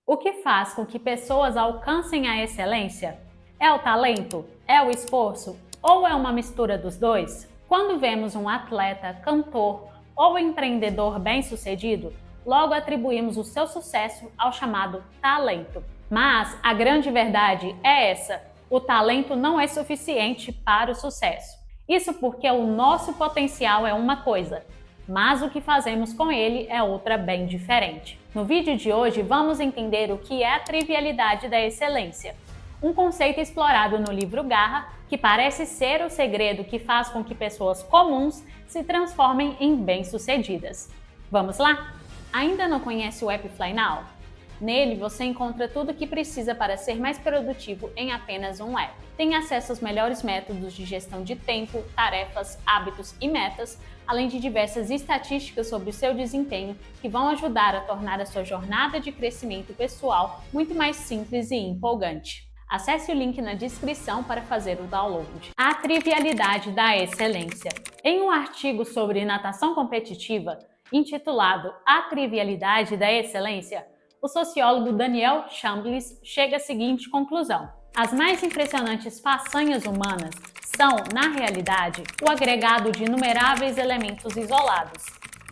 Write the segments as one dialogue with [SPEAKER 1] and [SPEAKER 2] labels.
[SPEAKER 1] O que faz com que pessoas alcancem a excelência? É o talento? É o esforço? Ou é uma mistura dos dois? Quando vemos um atleta, cantor ou empreendedor bem-sucedido, logo atribuímos o seu sucesso ao chamado talento. Mas a grande verdade é essa: o talento não é suficiente para o sucesso. Isso porque o nosso potencial é uma coisa, mas o que fazemos com ele é outra bem diferente. No vídeo de hoje vamos entender o que é a trivialidade da excelência, um conceito explorado no livro Garra, que parece ser o segredo que faz com que pessoas comuns se transformem em bem-sucedidas. Vamos lá? Ainda não conhece o app FlyNow? Nele você encontra tudo o que precisa para ser mais produtivo em apenas um app. Tem acesso aos melhores métodos de gestão de tempo, tarefas, hábitos e metas, além de diversas estatísticas sobre o seu desempenho que vão ajudar a tornar a sua jornada de crescimento pessoal muito mais simples e empolgante. Acesse o link na descrição para fazer o download. A trivialidade da excelência. Em um artigo sobre natação competitiva, intitulado A Trivialidade da Excelência, o sociólogo Daniel Chambliss chega à seguinte conclusão: as mais impressionantes façanhas humanas são, na realidade, o agregado de inumeráveis elementos isolados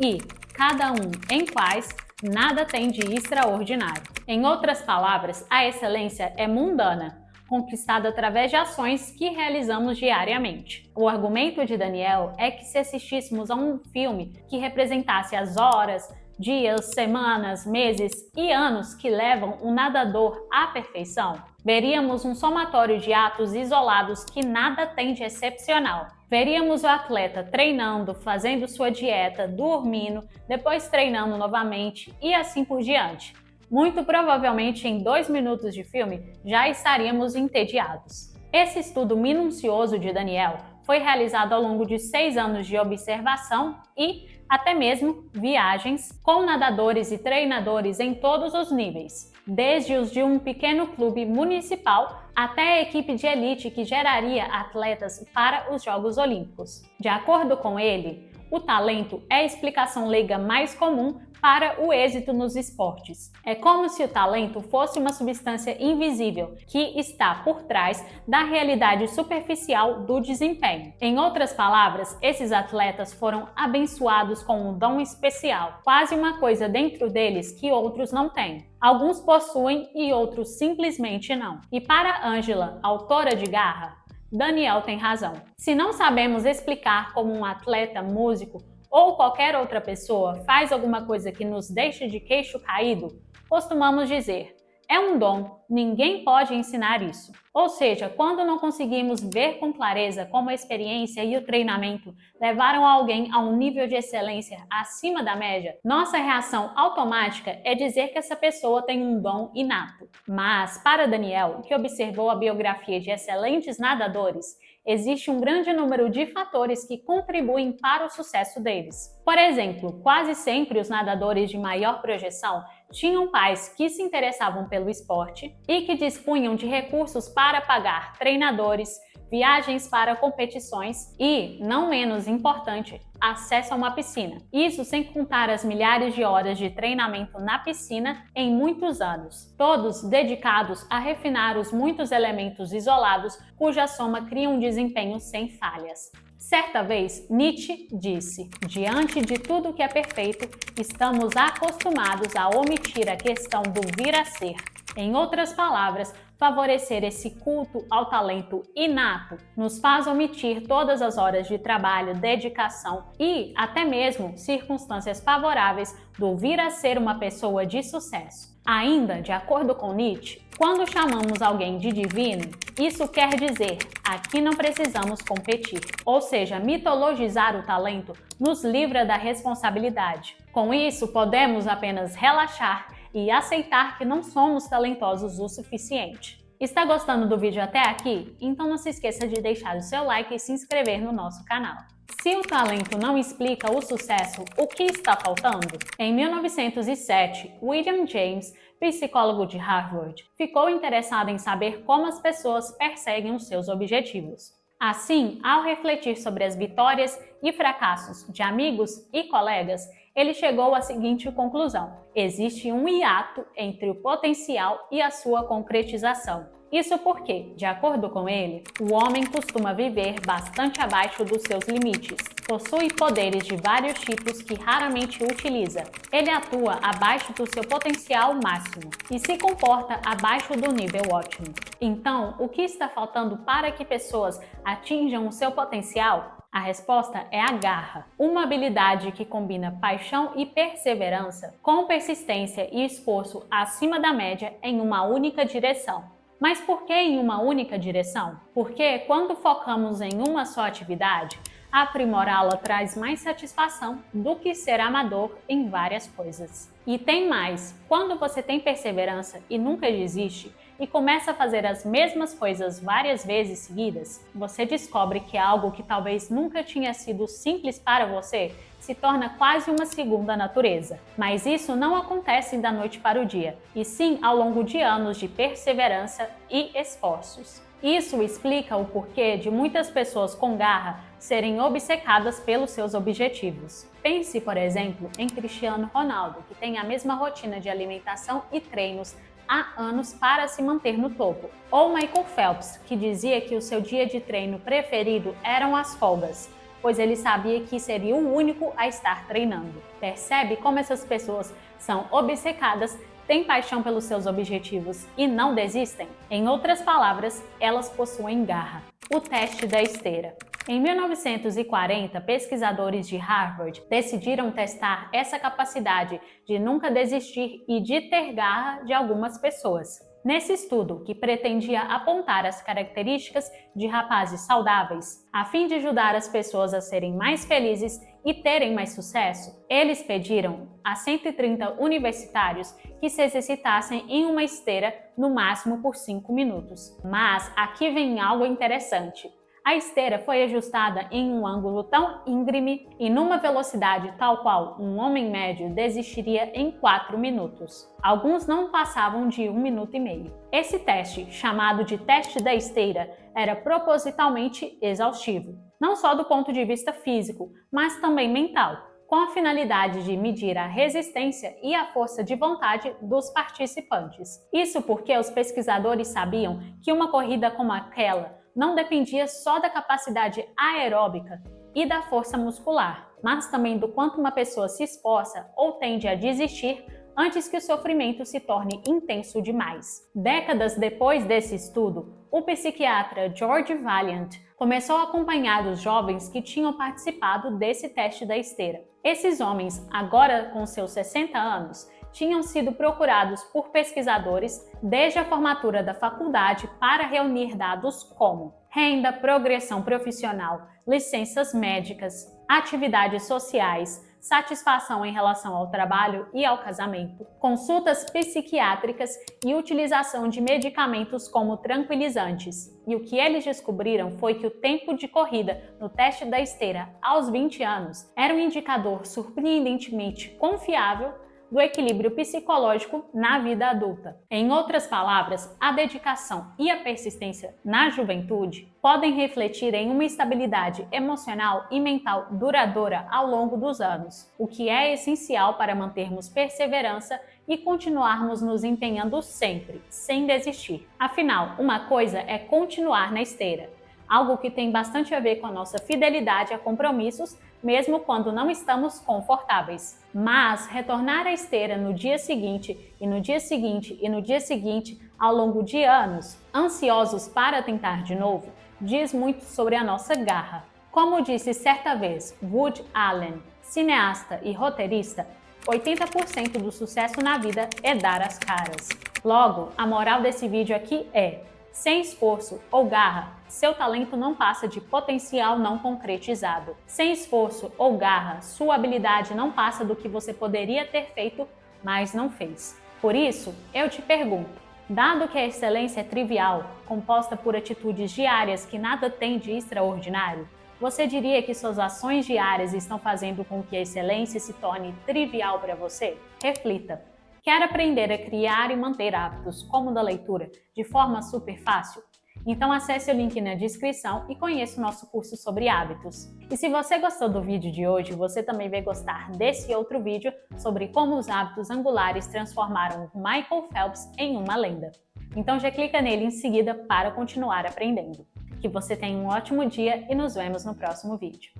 [SPEAKER 1] e, cada um em quais, nada tem de extraordinário. Em outras palavras, a excelência é mundana, conquistada através de ações que realizamos diariamente. O argumento de Daniel é que se assistíssemos a um filme que representasse as horas, dias, semanas, meses e anos que levam o nadador à perfeição, veríamos um somatório de atos isolados que nada tem de excepcional. Veríamos o atleta treinando, fazendo sua dieta, dormindo, depois treinando novamente e assim por diante. Muito provavelmente em 2 minutos de filme já estaríamos entediados. Esse estudo minucioso de Daniel foi realizado ao longo de 6 anos de observação e até mesmo viagens com nadadores e treinadores em todos os níveis, desde os de um pequeno clube municipal até a equipe de elite que geraria atletas para os Jogos Olímpicos. De acordo com ele, o talento é a explicação leiga mais comum para o êxito nos esportes. É como se o talento fosse uma substância invisível que está por trás da realidade superficial do desempenho. Em outras palavras, esses atletas foram abençoados com um dom especial, quase uma coisa dentro deles que outros não têm. Alguns possuem e outros simplesmente não. E para Ângela, autora de Garra, Daniel tem razão. Se não sabemos explicar como um atleta, músico ou qualquer outra pessoa faz alguma coisa que nos deixa de queixo caído, costumamos dizer: é um dom, ninguém pode ensinar isso. Ou seja, quando não conseguimos ver com clareza como a experiência e o treinamento levaram alguém a um nível de excelência acima da média, nossa reação automática é dizer que essa pessoa tem um dom inato. Mas, para Daniel, que observou a biografia de excelentes nadadores, existe um grande número de fatores que contribuem para o sucesso deles. Por exemplo, quase sempre os nadadores de maior projeção tinham pais que se interessavam pelo esporte e que dispunham de recursos para pagar treinadores, viagens para competições e, não menos importante, acesso a uma piscina. Isso sem contar as milhares de horas de treinamento na piscina em muitos anos, todos dedicados a refinar os muitos elementos isolados cuja soma cria um desempenho sem falhas. Certa vez, Nietzsche disse: diante de tudo que é perfeito, estamos acostumados a omitir a questão do vir a ser. Em outras palavras, favorecer esse culto ao talento inato nos faz omitir todas as horas de trabalho, dedicação e até mesmo circunstâncias favoráveis do vir a ser uma pessoa de sucesso. Ainda, de acordo com Nietzsche, quando chamamos alguém de divino, isso quer dizer: aqui não precisamos competir. Ou seja, mitologizar o talento nos livra da responsabilidade. Com isso, podemos apenas relaxar e aceitar que não somos talentosos o suficiente. Está gostando do vídeo até aqui? Então não se esqueça de deixar o seu like e se inscrever no nosso canal. Se o talento não explica o sucesso, o que está faltando? Em 1907, William James, psicólogo de Harvard, ficou interessado em saber como as pessoas perseguem os seus objetivos. Assim, ao refletir sobre as vitórias e fracassos de amigos e colegas, ele chegou à seguinte conclusão: existe um hiato entre o potencial e a sua concretização. Isso porque, de acordo com ele, o homem costuma viver bastante abaixo dos seus limites, possui poderes de vários tipos que raramente utiliza, ele atua abaixo do seu potencial máximo e se comporta abaixo do nível ótimo. Então, o que está faltando para que pessoas atinjam o seu potencial? A resposta é a garra, uma habilidade que combina paixão e perseverança com persistência e esforço acima da média em uma única direção. Mas por que em uma única direção? Porque quando focamos em uma só atividade, aprimorá-la traz mais satisfação do que ser amador em várias coisas. E tem mais, quando você tem perseverança e nunca desiste, e começa a fazer as mesmas coisas várias vezes seguidas, você descobre que algo que talvez nunca tinha sido simples para você se torna quase uma segunda natureza. Mas isso não acontece da noite para o dia, e sim ao longo de anos de perseverança e esforços. Isso explica o porquê de muitas pessoas com garra serem obcecadas pelos seus objetivos. Pense, por exemplo, em Cristiano Ronaldo, que tem a mesma rotina de alimentação e treinos há anos para se manter no topo. Ou Michael Phelps, que dizia que o seu dia de treino preferido eram as folgas, pois ele sabia que seria o único a estar treinando. Percebe como essas pessoas são obcecadas, têm paixão pelos seus objetivos e não desistem? Em outras palavras, elas possuem garra. O teste da esteira. Em 1940, pesquisadores de Harvard decidiram testar essa capacidade de nunca desistir e de ter garra de algumas pessoas. Nesse estudo, que pretendia apontar as características de rapazes saudáveis, a fim de ajudar as pessoas a serem mais felizes e terem mais sucesso, eles pediram a 130 universitários que se exercitassem em uma esteira no máximo por 5 minutos. Mas aqui vem algo interessante. A esteira foi ajustada em um ângulo tão íngreme e numa velocidade tal qual um homem médio desistiria em 4 minutos. Alguns não passavam de 1 minuto e meio. Esse teste, chamado de teste da esteira, era propositalmente exaustivo, não só do ponto de vista físico, mas também mental, com a finalidade de medir a resistência e a força de vontade dos participantes. Isso porque os pesquisadores sabiam que uma corrida como aquela não dependia só da capacidade aeróbica e da força muscular, mas também do quanto uma pessoa se esforça ou tende a desistir antes que o sofrimento se torne intenso demais. Décadas depois desse estudo, o psiquiatra George Vaillant começou a acompanhar os jovens que tinham participado desse teste da esteira. Esses homens, agora com seus 60 anos, tinham sido procurados por pesquisadores desde a formatura da faculdade para reunir dados como renda, progressão profissional, licenças médicas, atividades sociais, satisfação em relação ao trabalho e ao casamento, consultas psiquiátricas e utilização de medicamentos como tranquilizantes. E o que eles descobriram foi que o tempo de corrida no teste da esteira aos 20 anos era um indicador surpreendentemente confiável do equilíbrio psicológico na vida adulta. Em outras palavras, a dedicação e a persistência na juventude podem refletir em uma estabilidade emocional e mental duradoura ao longo dos anos, o que é essencial para mantermos perseverança e continuarmos nos empenhando sempre, sem desistir. Afinal, uma coisa é continuar na esteira, algo que tem bastante a ver com a nossa fidelidade a compromissos, mesmo quando não estamos confortáveis. Mas retornar à esteira no dia seguinte, e no dia seguinte, e no dia seguinte, ao longo de anos, ansiosos para tentar de novo, diz muito sobre a nossa garra. Como disse certa vez Woody Allen, cineasta e roteirista, 80% do sucesso na vida é dar as caras. Logo, a moral desse vídeo aqui é: sem esforço ou garra, seu talento não passa de potencial não concretizado. Sem esforço ou garra, sua habilidade não passa do que você poderia ter feito, mas não fez. Por isso, eu te pergunto, dado que a excelência é trivial, composta por atitudes diárias que nada tem de extraordinário, você diria que suas ações diárias estão fazendo com que a excelência se torne trivial para você? Reflita. Quer aprender a criar e manter hábitos como o da leitura de forma super fácil? Então acesse o link na descrição e conheça o nosso curso sobre hábitos. E se você gostou do vídeo de hoje, você também vai gostar desse outro vídeo sobre como os hábitos angulares transformaram Michael Phelps em uma lenda. Então já clica nele em seguida para continuar aprendendo. Que você tenha um ótimo dia e nos vemos no próximo vídeo.